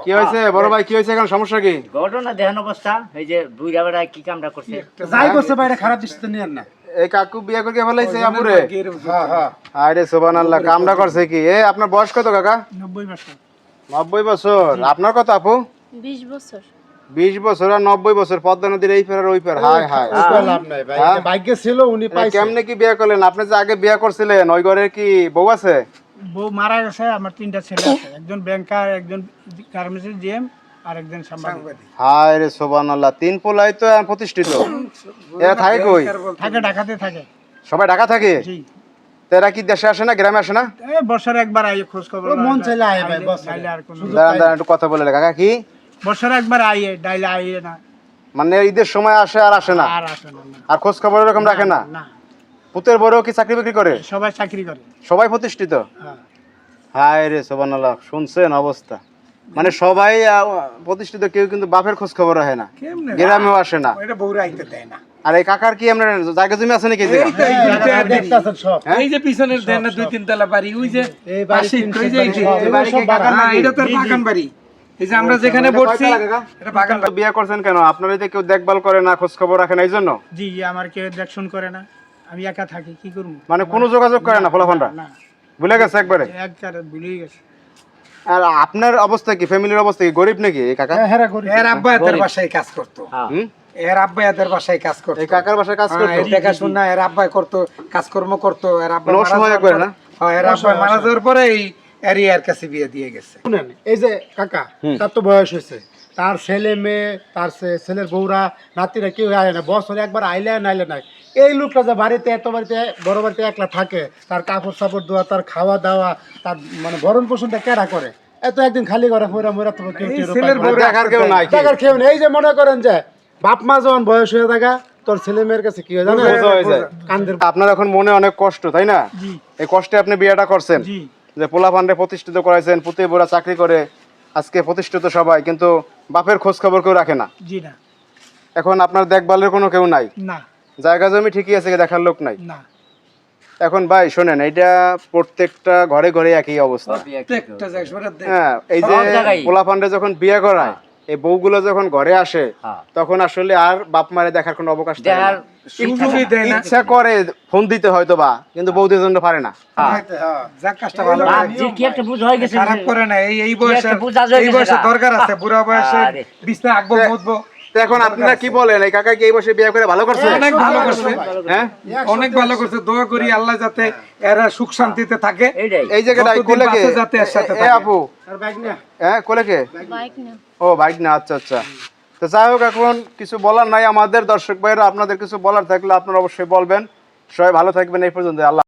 কি হয়েছে বড় ভাই, কি হয়েছে, এখন সমস্যা কি? ঘটনা দেখান অবস্থা, এই যে বুইরা বেড়া কি কামটা করছে, যাই করছে বাইরে খারাপ দৃষ্টিতে নিয়েন না। এই কাকু বিয়ে করে ফেলাইছে আপুরে? আরে সুবহানাল্লাহ, কামটা করছে কি? আপনার বয়স কত কাকা? 90 বছর। 90 বছর। আপনার কত আপু? 20 বছর। 20 বছর আর 90 বছর, পদ্মা নদীর এই পার আর ওই পার। হায় হায়, লাভ নাই ভাই, ভাগ্যে ছিল উনি পাইছে। কেমনে কি বিয়ে করলেন? আপনি যে আগে বিয়ে করছিলেন ওই ঘরে কি বউ আছে? বউ মারা গেছে, আমার 3টা ছেলে আছে, একজন ব্যাংকার, একজন গার্মেন্টসের জিএম, আর একজন সাংবাদিক। হায় রে সুবহানাল্লাহ, 3 পোলাই তো প্রতিষ্ঠিত। এরা থাকে কই? থাকে ঢাকাতে থাকে। সবাই ঢাকা থাকে? জি। তেরা কি দেশে আসে না, গ্রামে আসে না? এই বছরে একবার আইয়ে খোঁজ খবর মন চাইলে আইয়ে ভাই, বছরে আর কোন দাঁড়ান একটু কথা বলে কাকা। কি বছরে একবার আইয়ে, ডাইলে আইয়ে না, মানে ঈদের সময় আসে আর আসে না? আর আসে না। আর খোঁজ খবর এরকম রাখে না? না, পুতের বড়ও কি চাকরি বাকরি করে? সবাই চাকরি করে। সবাই প্রতিষ্ঠিত? হ্যাঁ। হায় রে সুবহানাল্লাহ, শুনছেন অবস্থা? মানে সবাই প্রতিষ্ঠিত, কেউ কিন্তু বাপের খোঁজ খবর রাখে না, গ্রামেও আসে না। এটা বউরা আইতে দেয় না। আর এই কাকার কি আপনার জায়গা জমি আছে নাকি? দেখতাছেন সব, এই যে পিছনের দেন না 2-3 তলা বাড়ি, ওই যে এই বাড়ি, ওই যে এই বাড়ি কি কাকার না, নাকি? এটা তো বাগান বাড়ি। এই যে আমরা যেখানে বসছি এটা বাগান বাড়ি। বিয়ে করছেন কেন? আপনার এই যে কেউ দেখভাল করে না, খোঁজ খবর রাখে না, এই জন্য? জি জি, আমার কেউ দেখশন করে না, আমি একা থাকি, কি করব? মানে কোনো যোগাযোগ করে না ফলাফলরা? না, ভুলে গেছে একবারে? একবারে ভুলেই গেছে। আর আপনার অবস্থা কি, ফ্যামিলির অবস্থা কি, গরিব নাকি এই কাকা? এর আব্বা এদের বাসায় কাজ করতো। হুম? এর আব্বা এদের বাসায় কাজ করতো। এই কাকার বাসায় কাজ করতো? দেখাশোনা এর আব্বা করতো, কাজকর্ম করতো। এর আব্বা কোনো অসময়ে করে না? হ্যাঁ, এর আব্বা মারা যাওয়ার পরে এই এরিয়ার কাছে বিয়ে দিয়ে গেছে। শুনেন, এই যে কাকা, তার তো বয়স হয়েছে, তার ছেলে মেয়ে, তার ছেলের বউরা, নাতিরা কেউ আয় না, বছরে একবার আইলে নাইলে নাই। এই লোকটা যে বাড়িতে, এত বাড়িতে, বড় বাড়িতে একলা থাকে, তার কাপড় সাপড় দেওয়া, তার খাওয়া দাওয়া, তার মানে ভরণ পোষণটা কেরা করে? এত একদিন খালি করে মোরা মোরা তো কেউ দেখার কেউ নাই? দেখার কেউ নেই। এই যে মনে করেন যে বাপ মা যখন বয়স হয়ে থাকা, তোর ছেলে মেয়ের কাছে কি হয় জানো? বোঝা হয়ে যায়। কান্দের। আপনার এখন মনে অনেক কষ্ট, তাই না? জি এই কষ্টে আপনি বিয়েটা করছেন, জি। যে পোলা পান্ডে প্রতিষ্ঠিত করাইছেন, পুতে বোরা চাকরি করে, আজকে প্রতিষ্ঠিত সবাই, কিন্তু বাপের খোঁজ খবর কেউ রাখে না। জি না। এখন আপনার দেখভালের কোনো কেউ নাই, না জায়গা জমি ঠিকই আছে, দেখার লোক নাই। না। এখন ভাই শোনেন, এইটা প্রত্যেকটা ঘরে ঘরে একই অবস্থা। প্রত্যেকটা জায়গায় সরে দেয়। হ্যাঁ, এই যে সব জায়গায়। পোলা পান্ডে যখন বিয়ে করায়, এই বউগুলো যখন ঘরে আসে, হ্যাঁ। তখন আসলে আর বাপ মারে দেখার কোনো অবকাশ থাকে না। দেখার সুযোগই দেয় না। ইচ্ছা করে ফোন দিতে হয়তো বা, কিন্তু বউদের জন্য পারে না। যাক, কাজটা ভালো বাপ করে। যে কি একটা বুঝ হয়ে গেছে, খারাপ করে না। এই বয়সে, একটা বুঝা যায় এই বয়সে গেছে। দরকার আছে, বুড়া বয়সে আরে। বিছনা আঁকবো, মুতবো। তো এখন আপনারা কি বলেন, এই কাকা কি এই বসে বিয়ে করে ভালো করছে? অনেক ভালো করছে, হ্যাঁ, অনেক ভালো করছে। দোয়া করি আল্লাহ যাতে এরা সুখ শান্তিতে থাকে। এইটাই। এই জায়গাটাই যতদিন কোলে কে? বাঁচে যাতে এর সাথে এ থাকে। আপু, আর বাইক না। হ্যাঁ কোলে কে? বাইক না। ও বাইক না, আচ্ছা আচ্ছা। তো যাই হোক, এখন কিছু বলার নাই আমাদের। দর্শক ভাইরা, আপনাদের কিছু বলার থাকলে আপনারা অবশ্যই বলবেন। সবাই ভালো থাকবেন, এই পর্যন্ত। আল্লাহ।